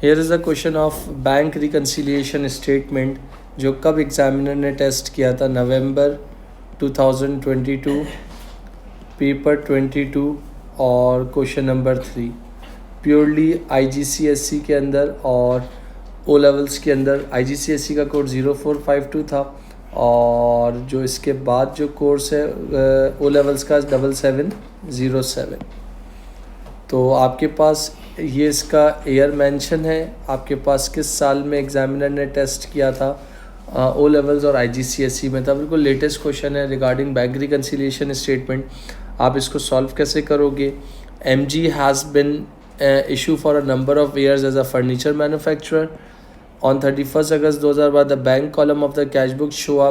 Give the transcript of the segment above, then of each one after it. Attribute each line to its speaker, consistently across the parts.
Speaker 1: Here is a question of bank reconciliation statement, जो कब examiner ने टेस्ट किया था, नवंबर 2022, पेपर 22 और क्वेश्चन नंबर 3, प्योरली IGCSE के अंदर और ओ लेवल्स के अंदर। IGCSE का कोड 0452 था और जो इसके बाद जो कोर्स है ओ लेवल्स का 7707। तो आपके पास ये इसका ईयर मेंशन है, आपके पास किस साल में एग्जामिनर ने टेस्ट किया था ओ लेवल्स और IGCSE में था। बिल्कुल लेटेस्ट क्वेश्चन है रिगार्डिंग बैंक रिकन्सिलिएशन स्टेटमेंट। आप इसको सॉल्व कैसे करोगे? MG has been issue for a number of years as a furniture manufacturer. On 31st August 2012, the bank column of the cash book show a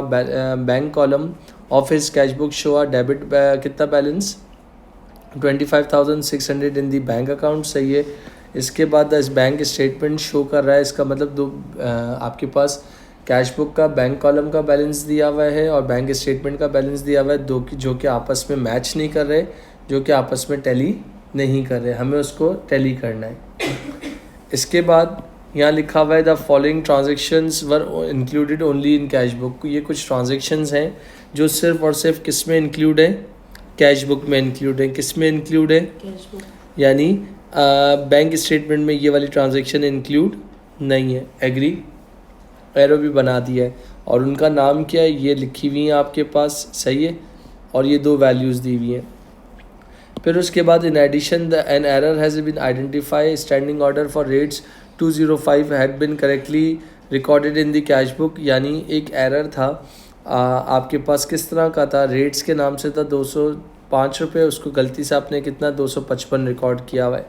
Speaker 1: bank column of his cash book show a debit कितना balance 25,600 इन दी bank account. सही है। इसके बाद इस bank statement show कर रहा है, इसका मतलब दो आपके पास कैश बुक का बैंक कॉलम का बैलेंस दिया हुआ है और बैंक स्टेटमेंट का बैलेंस दिया हुआ है, दो की जो कि आपस में मैच नहीं कर रहे, जो कि आपस में टैली नहीं कर रहे, हमें उसको टैली करना है। इसके बाद यहाँ लिखा हुआ है the following transactions were included only in cash book. ये कुछ ट्रांजेक्शन्स हैं जो सिर्फ और सिर्फ किस में इंक्लूड है? कैश बुक में इंक्लूड है। किस में इंक्लूड है? Cash book. यानी बैंक स्टेटमेंट में ये वाली ट्रांजेक्शन इंक्लूड नहीं है। एग्री? एरो भी बना दिया है और उनका नाम क्या है ये लिखी हुई है आपके पास। सही है। और ये दो वैल्यूज़ दी हुई हैं। फिर उसके बाद in addition the an error has been identify standing order for rates 205 had been correctly recorded in the cash book. यानी एक एरर था आपके पास, किस तरह का था? रेट्स के नाम से था 205 रुपये, उसको गलती से आपने कितना 255 रिकॉर्ड किया हुआ है।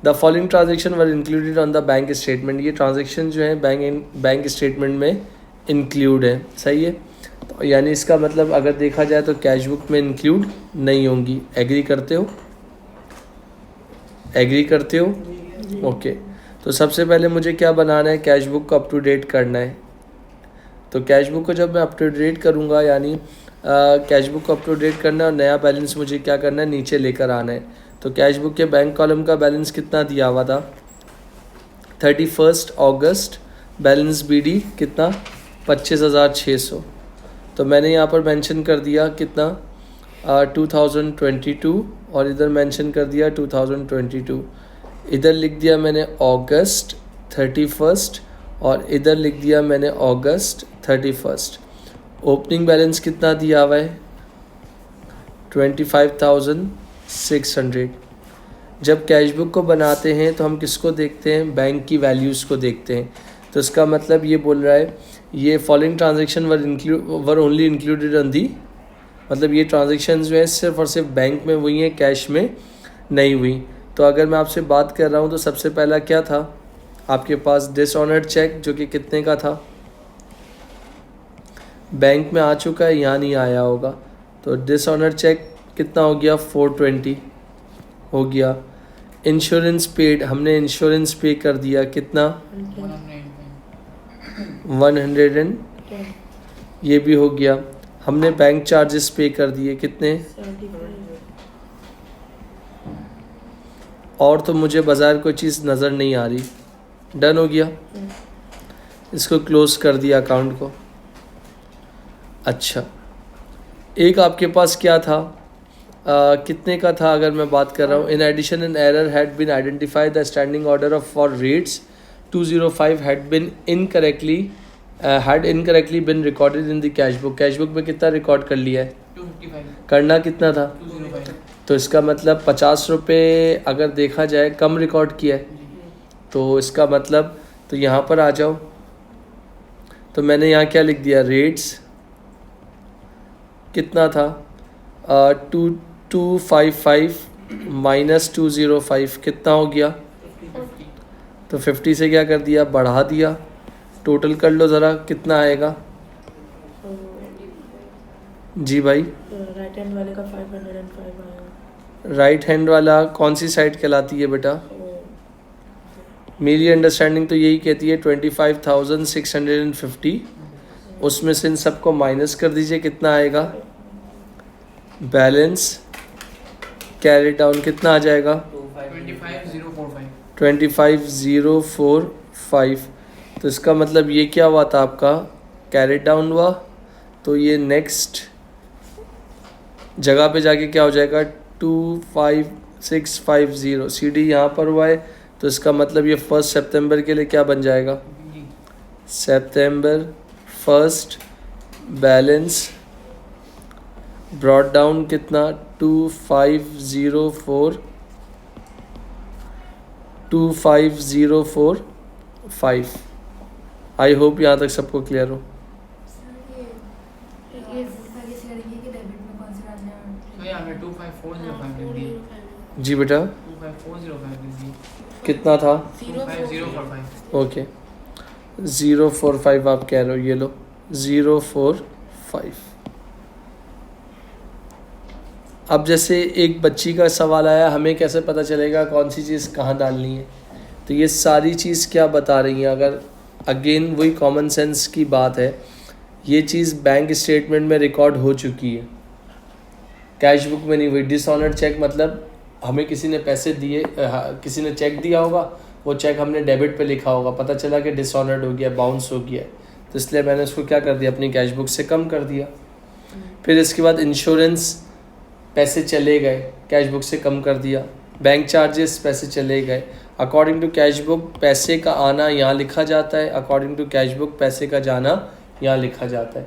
Speaker 1: The following transaction were included on the bank statement. ये ट्रांजेक्शन जो है बैंक स्टेटमेंट में इंक्लूड है। सही है। तो यानी इसका मतलब अगर देखा जाए तो कैश बुक में इंक्लूड नहीं होंगी। एग्री करते हो? एग्री करते हो? ओके। तो सबसे पहले मुझे क्या बनाना है? कैश बुक को अप टू डेट करना है। तो कैश बुक को जब मैं अप टू डेट करूँगा, यानी कैश बुक को अप टू डेट करना है और नया बैलेंस मुझे क्या करना है? नीचे लेकर आना है। तो कैश बुक के बैंक कॉलम का बैलेंस कितना दिया हुआ था? 31 अगस्त बैलेंस BD कितना? 25,600। तो मैंने यहाँ पर मेंशन कर दिया कितना 2022 और इधर मेंशन कर दिया 2022। इधर लिख दिया मैंने अगस्त 31 और इधर लिख दिया मैंने अगस्त 31। ओपनिंग बैलेंस कितना दिया हुआ है? 25,600। जब कैश बुक को बनाते हैं तो हम किसको देखते हैं? बैंक की वैल्यूज़ को देखते हैं। तो इसका मतलब ये बोल रहा है ये following transaction were only included on the, मतलब ये ट्रांजेक्शन जो है सिर्फ और सिर्फ बैंक में हुई हैं, कैश में नहीं हुई। तो अगर मैं आपसे बात कर रहा हूँ तो सबसे पहला क्या था आपके पास? डिसऑनर्ड चेक, जो कि कितने का था? बैंक में आ चुका है, यहाँ नहीं आया होगा। तो डिसऑनर्ड चेक कितना हो गया? 420 हो गया। इंश्योरेंस पेड, हमने इंश्योरेंस पे कर दिया कितना? 110। ये भी हो गया। हमने बैंक चार्जेस पे कर दिए कितने? 75। और तो मुझे बाज़ार कोई चीज़ नज़र नहीं आ रही। डन हो गया। इसको क्लोज कर दिया अकाउंट को। अच्छा, एक आपके पास क्या था? कितने का था अगर मैं बात कर रहा हूँ? In addition an error had been identify the standing order of for rates 205 had been incorrectly been recorded in the cash book. Cash book में कितना रिकॉर्ड कर लिया है? 255। करना कितना था? 205। तो इसका मतलब 50 रुपये अगर देखा जाए कम रिकॉर्ड किया है। तो इसका मतलब तो यहाँ पर आ जाओ। तो मैंने यहाँ क्या लिख दिया? रेट्स कितना था? 2255 माइनस 205 कितना हो गया? 50। तो 50 से क्या कर दिया? बढ़ा दिया। टोटल कर लो ज़रा, कितना आएगा? जी भाई,
Speaker 2: राइट हैंड वाले का 505 आएगा।
Speaker 1: राइट हैंड वाला कौन सी साइड कहलाती है बेटा? मेरी अंडरस्टैंडिंग तो यही कहती है 25,650। उसमें से इन सबको माइनस कर दीजिए, कितना आएगा? बैलेंस कैरी डाउन कितना आ जाएगा?
Speaker 3: 25,045।
Speaker 1: 25,045। तो इसका मतलब ये क्या हुआ था आपका, कैरेट डाउन हुआ, तो ये नेक्स्ट जगह पे जाके क्या हो जाएगा 25650। CD यहाँ पर हुआ है, तो इसका मतलब ये 1 सितंबर के लिए क्या बन जाएगा, सितंबर 1 बैलेंस ब्रॉड डाउन कितना 25045। आई होप यहाँ तक सबको क्लियर हो।
Speaker 3: हमें 25405 लिख दिए।
Speaker 1: जी बेटा
Speaker 3: 25405 लिख दिए।
Speaker 1: कितना था,
Speaker 3: 25045।
Speaker 1: ओके 045 आप कह रहे हो, ये लो 045। अब जैसे एक बच्ची का सवाल आया, हमें कैसे पता चलेगा कौन सी चीज़ कहाँ डालनी है, तो ये सारी चीज़ क्या बता रही हैं, अगर अगेन वही कॉमन सेंस की बात है, ये चीज़ बैंक स्टेटमेंट में रिकॉर्ड हो चुकी है, कैश बुक में नहीं हुई। डिसऑनर्ड चेक मतलब हमें किसी ने पैसे दिए, किसी ने चेक दिया होगा, वो चेक हमने डेबिट पे लिखा होगा, पता चला कि डिसऑनर्ड हो गया, बाउंस हो गया, तो इसलिए मैंने उसको क्या कर दिया, अपनी कैश बुक से कम कर दिया। फिर इसके बाद इंश्योरेंस पैसे चले गए, कैश बुक से कम कर दिया। बैंक चार्जेस पैसे चले गए, अकॉर्डिंग टू कैश बुक पैसे का आना यहाँ लिखा जाता है, अकॉर्डिंग टू कैश बुक पैसे का जाना यहाँ लिखा जाता है।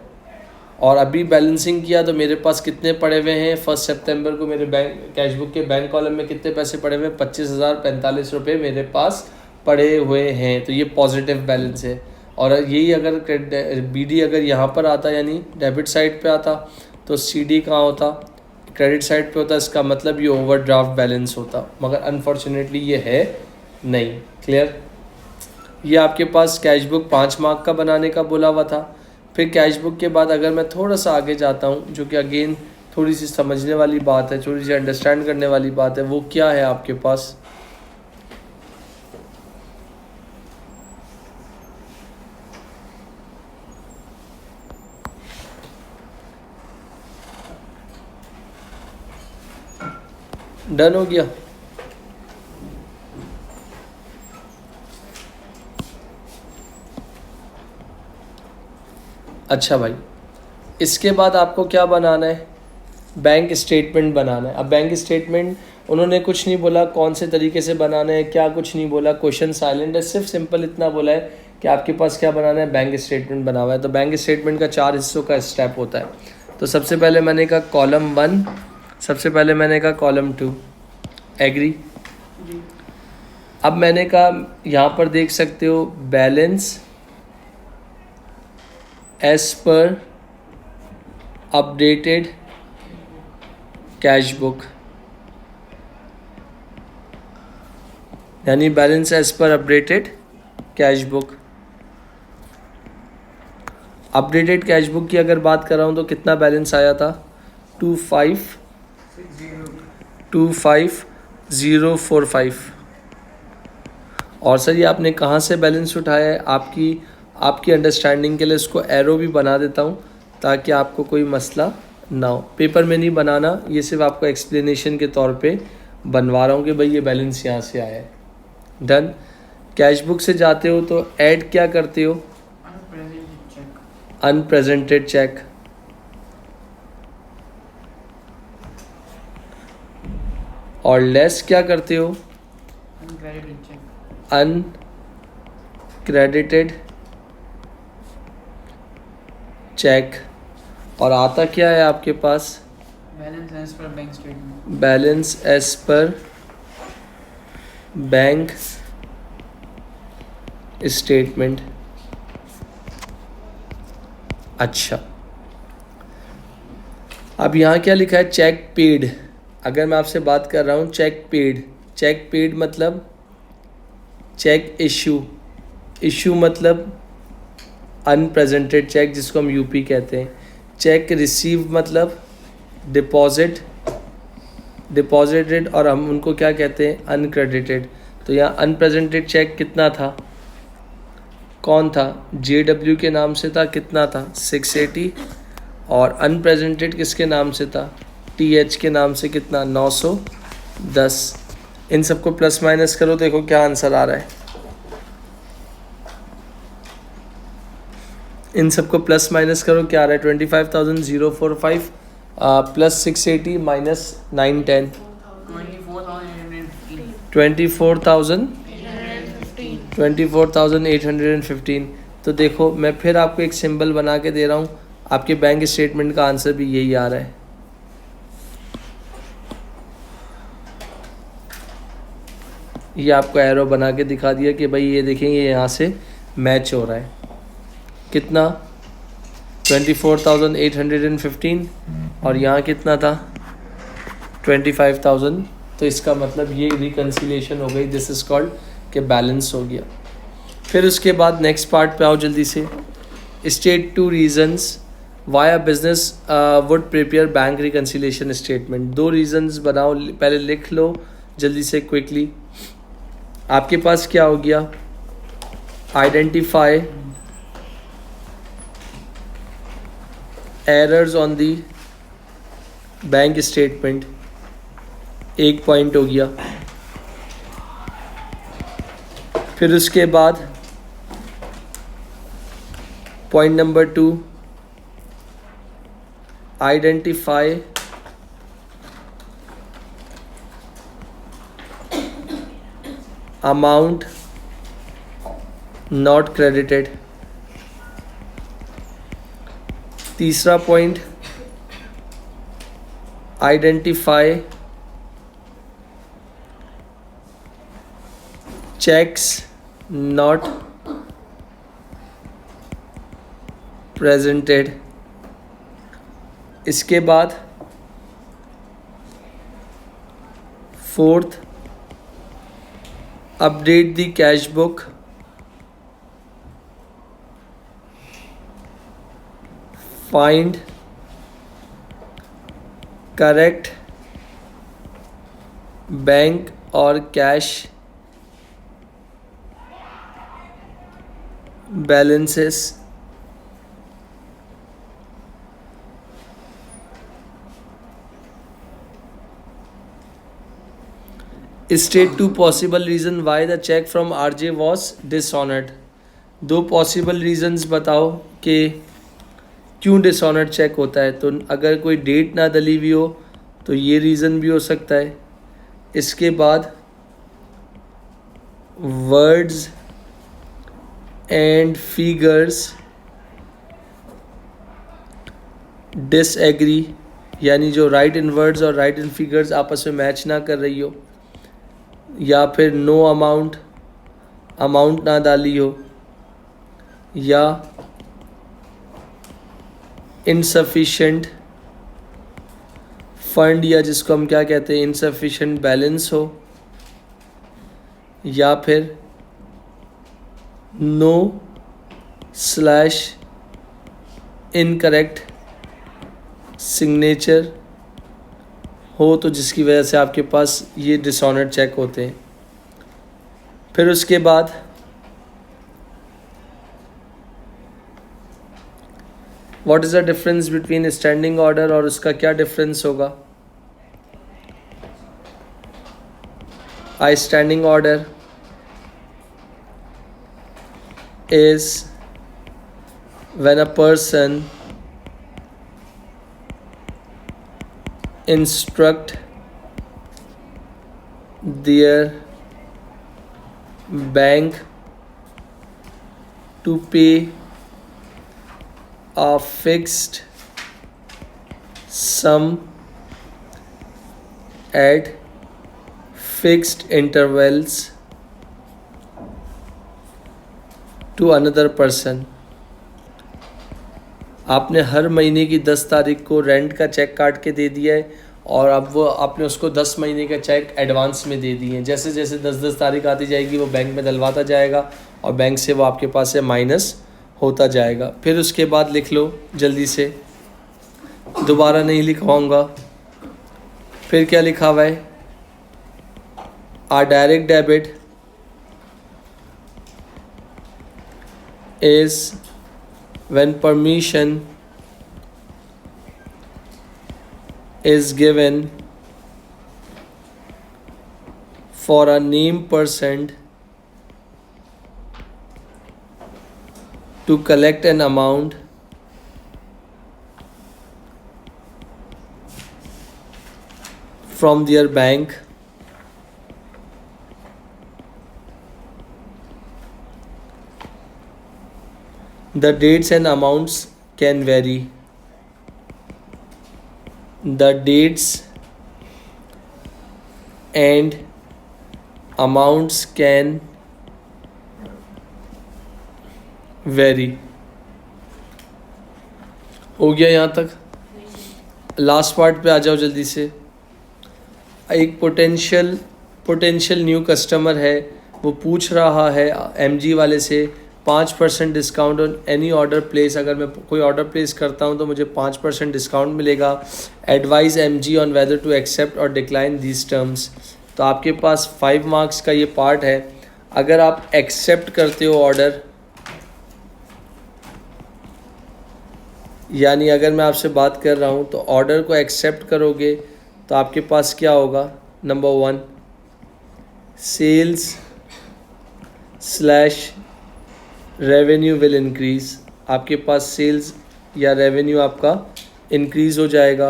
Speaker 1: और अभी बैलेंसिंग किया तो मेरे पास कितने पड़े हुए हैं, 1 सितंबर को मेरे बैंक कैश बुक के बैंक कॉलम में कितने पैसे पड़े हुए हैं, 25,045 रुपये मेरे पास पड़े हुए हैं, तो ये पॉजिटिव बैलेंस है। और यही अगर BD अगर यहाँ पर आता यानी डेबिट साइड पे आता, तो CD कहाँ होता, क्रेडिट साइड पे होता, इसका मतलब ये ओवरड्राफ्ट बैलेंस होता, मगर अनफॉर्चुनेटली ये है नहीं। क्लियर। ये आपके पास कैश बुक 5 मार्क का बनाने का बोला हुआ था। फिर कैश बुक के बाद अगर मैं थोड़ा सा आगे जाता हूँ, जो कि अगेन थोड़ी सी समझने वाली बात है, थोड़ी सी अंडरस्टैंड करने वाली बात है, वो क्या है आपके पास, डन हो गया। अच्छा भाई, इसके बाद आपको क्या बनाना है, बैंक स्टेटमेंट बनाना है। अब बैंक स्टेटमेंट उन्होंने कुछ नहीं बोला कौन से तरीके से बनाना है, क्या कुछ नहीं बोला, क्वेश्चन साइलेंट है, सिर्फ सिंपल इतना बोला है कि आपके पास क्या बनाना है, बैंक स्टेटमेंट बना हुआ है। तो बैंक स्टेटमेंट का 4 हिस्सों का स्टेप होता है। तो सबसे पहले मैंने कहा कॉलम 1, सबसे पहले मैंने कहा कॉलम 2, एग्री। अब मैंने कहा यहाँ पर देख सकते हो balance as per updated cash book, यानी balance as per updated cash book. Updated cash book की अगर बात कर रहा हूँ तो कितना बैलेंस आया था, 25045। और सर ये आपने कहाँ से बैलेंस उठाया है, आपकी अंडरस्टैंडिंग के लिए इसको एरो भी बना देता हूँ ताकि आपको कोई मसला ना हो। पेपर में नहीं बनाना, ये सिर्फ आपको एक्सप्लेनेशन के तौर पे बनवा रहा हूँ कि भाई ये बैलेंस यहाँ से आया है। डन। कैश बुक से जाते हो तो ऐड क्या करते हो, अनप्रेजेंटेड चेक। और लेस क्या करते हो, अनक्रेडिटेड चेक। और आता क्या है आपके पास,
Speaker 3: balance as per bank statement.
Speaker 1: Balance as per bank statement. अच्छा, अब यहाँ क्या लिखा है, चेक पेड। अगर मैं आपसे बात कर रहा हूँ चेक पेड, चेक पेड मतलब चेक इशू मतलब अनप्रेजेंटेड चेक जिसको हम यूपी कहते हैं। चेक रिसीव मतलब डिपॉजिटेड और हम उनको क्या कहते हैं, अनक्रेडिटेड। तो यहाँ अनप्रेजेंटेड चेक कितना था, कौन था, JW के नाम से था, कितना था 680। और अनप्रेजेंटेड किसके नाम से था, TH के नाम से, कितना 910। इन सबको प्लस माइनस करो, देखो क्या आंसर आ रहा है। इन सबको प्लस माइनस करो, क्या आ रहा है? 25,045 प्लस 680 माइनस 910,
Speaker 3: 24,815.
Speaker 1: 24,815। तो देखो मैं फिर आपको एक सिंबल बना के दे रहा हूँ, आपके बैंक स्टेटमेंट का आंसर भी यही आ रहा है। ये आपको एरो बना के दिखा दिया कि भाई ये देखें, ये यहाँ से मैच हो रहा है। कितना? 24,815 और यहाँ कितना था? 25,000। तो इसका मतलब ये रिकन्सिलिएशन हो गई, दिस इज कॉल्ड कि बैलेंस हो गया। फिर उसके बाद नेक्स्ट पार्ट पे आओ जल्दी से। State 2 reasons why a business would prepare bank reconciliation statement. 2 reasons बनाओ, पहले लिख लो जल्दी से क्विकली। आपके पास क्या हो गया? Identify errors on the bank statement, एक पॉइंट हो गया। फिर उसके बाद point number 2, identify amount not credited. तीसरा point, identify cheques not presented. इसके बाद 4th, update the cash book find correct bank और cash balances। State 2 possible reason why the check from RJ was dishonored। 2 possible reasons बताओ कि क्यों dishonoured check होता है। तो अगर कोई डेट ना डली हुई हो तो ये रीज़न भी हो सकता है। इसके बाद वर्ड्स एंड फिगर्स डिसएग्री, यानी जो राइट इन वर्ड्स और राइट इन फिगर्स आपस में मैच ना कर रही हो, या फिर नो अमाउंट ना डाली हो, या इनसफिशेंट फंड, या जिसको हम क्या कहते हैं इनसफिशेंट बैलेंस हो, या फिर नो स्लैश इनकरेक्ट सिग्नेचर हो, तो जिसकी वजह से आपके पास ये डिसऑनर्ड चेक होते हैं। फिर उसके बाद what is the difference between standing order और उसका क्या डिफरेंस होगा? I standing order is when a person instruct their bank to pay a fixed sum at fixed intervals to another person. आपने हर महीने की 10 तारीख को रेंट का चेक काट के दे दिया है और अब वो आपने उसको 10 महीने का चेक एडवांस में दे दिए हैं। जैसे जैसे 10-10 तारीख आती जाएगी वो बैंक में डलवाता जाएगा और बैंक से वो आपके पास से माइनस होता जाएगा। फिर उसके बाद लिख लो जल्दी से, दोबारा नहीं लिखवाऊँगा। फिर क्या लिखा हुआ है? A direct debit is when permission is given for a named person to collect an amount from their bank the dates and amounts can vary. The dates and amounts can vary. हो गया यहाँ तक? Last part पे आ जाओ जल्दी से. एक potential new customer है, वो पूछ रहा है MG वाले से 5% discount on any order place. अगर मैं कोई ऑर्डर प्लेस करता हूँ तो मुझे 5% डिस्काउंट मिलेगा. Advise MG on whether to accept और डिक्लाइन दीज टर्म्स. तो आपके पास 5 मार्क्स का ये पार्ट है. अगर आप एक्सेप्ट करते हो ऑर्डर, यानी अगर मैं आपसे बात कर रहा हूँ तो ऑर्डर को एक्सेप्ट करोगे तो आपके पास क्या होगा? Number 1, sales / revenue will increase. आपके पास सेल्स या रेवेन्यू आपका इंक्रीज हो जाएगा.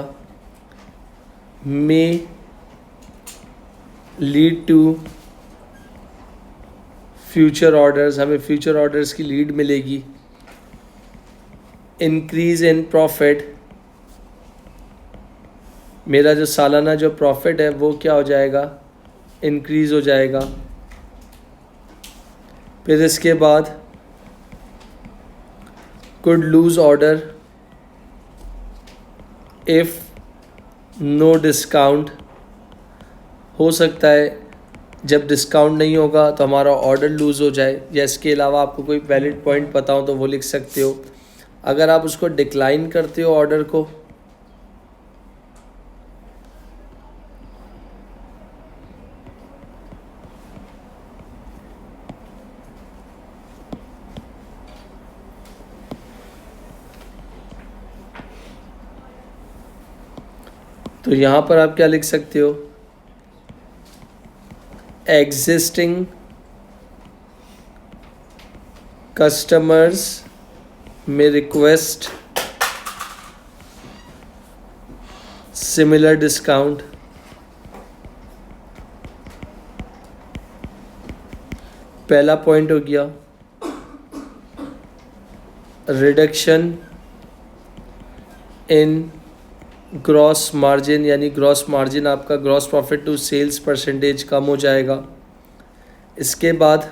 Speaker 1: May lead to future orders. हमें फ्यूचर ऑर्डर्स की लीड मिलेगी. Increase in profit. मेरा जो सालाना जो प्रॉफिट है वो क्या हो जाएगा? इंक्रीज हो जाएगा. फिर इसके बाद could lose order if no discount. हो सकता है जब डिस्काउंट नहीं होगा तो हमारा ऑर्डर लूज़ हो जाए. या इसके अलावा आपको कोई वैलिड पॉइंट पता हो तो वो लिख सकते हो. अगर आप उसको डिक्लाइन करते हो ऑर्डर को, तो यहाँ पर आप क्या लिख सकते हो? एग्जिस्टिंग कस्टमर्स में रिक्वेस्ट सिमिलर डिस्काउंट. पहला पॉइंट हो गया. रिडक्शन इन ग्रॉस मार्जिन, यानी ग्रॉस मार्जिन आपका gross profit to sales percentage कम हो जाएगा. इसके बाद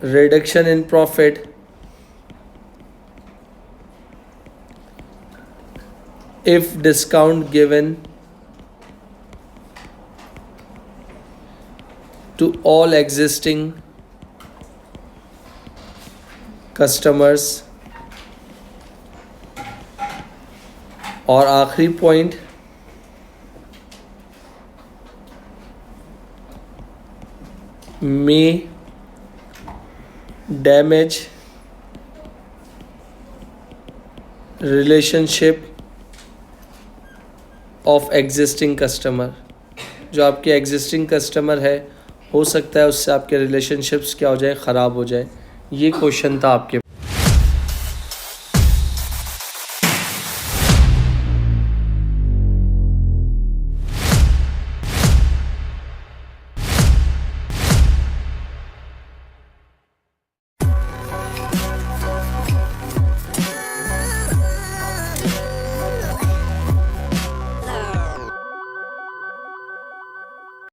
Speaker 1: reduction in profit if discount given to all existing customers. और आखिरी point, may damage relationship of existing customer. जो आपके एग्जिस्टिंग कस्टमर है, हो सकता है उससे आपके रिलेशनशिप्स क्या हो जाए? ख़राब हो जाए. ये क्वेश्चन था आपके